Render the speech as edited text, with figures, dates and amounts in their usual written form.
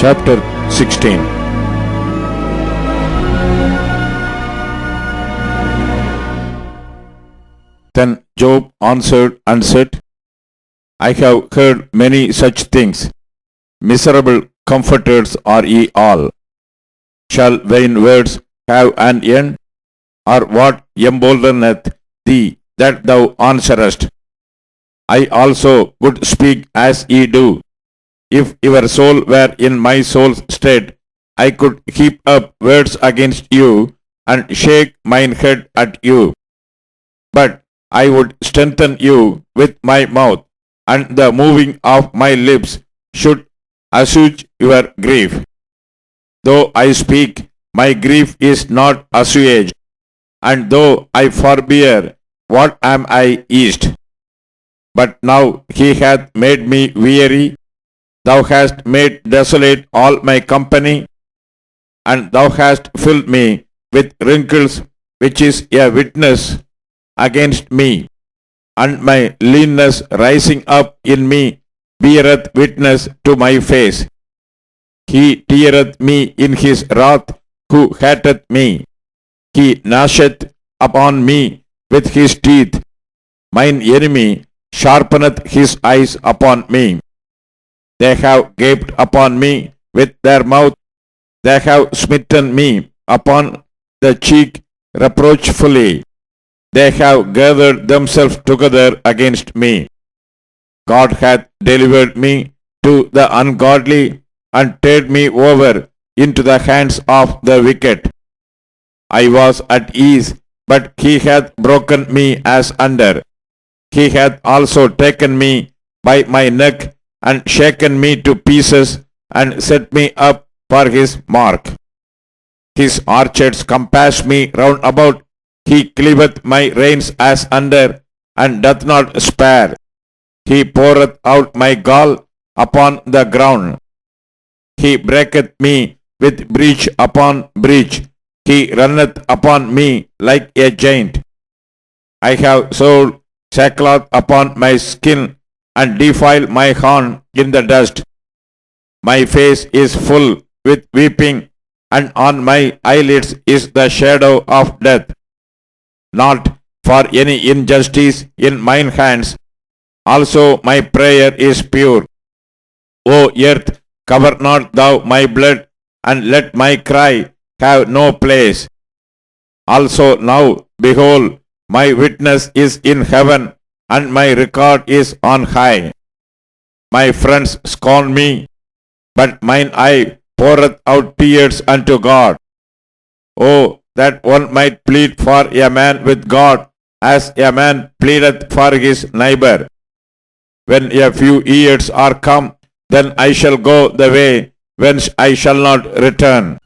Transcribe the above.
Chapter 16. Then Job answered and said, I have heard many such things. Miserable comforters are ye all. Shall vain words have an end? Or what emboldeneth thee that thou answerest? I also would speak as ye do. If your soul were in my soul's stead, I could heap up words against you and shake mine head at you. But I would strengthen you with my mouth, and the moving of my lips should assuage your grief. Though I speak, my grief is not assuaged, and though I forbear, what am I eased? But now he hath made me weary. Thou hast made desolate all my company, and thou hast filled me with wrinkles, which is a witness against me, and my leanness rising up in me beareth witness to my face. He teareth me in his wrath who hateth me. He gnasheth upon me with his teeth. Mine enemy sharpeneth his eyes upon me. They have gaped upon me with their mouth. They have smitten me upon the cheek reproachfully. They have gathered themselves together against me. God hath delivered me to the ungodly and turned me over into the hands of the wicked. I was at ease, but he hath broken me as under. He hath also taken me by my neck and shaken me to pieces and set me up for his mark. His archers compass me round about. He cleaveth my reins as under, and doth not spare. He poureth out my gall upon the ground. He breaketh me with breach upon breach. He runneth upon me like a giant. I have sewed sackcloth upon my skin, and defiled my horn in the dust. My face is full with weeping, and on my eyelids is the shadow of death. Not for any injustice in mine hands. Also my prayer is pure. O earth, cover not thou my blood, and let my cry have no place. Also now, behold, my witness is in heaven, and my record is on high. My friends scorn me, but mine eye poureth out tears unto God. Oh, that one might plead for a man with God, as a man pleadeth for his neighbor. When a few years are come, then I shall go the way whence I shall not return.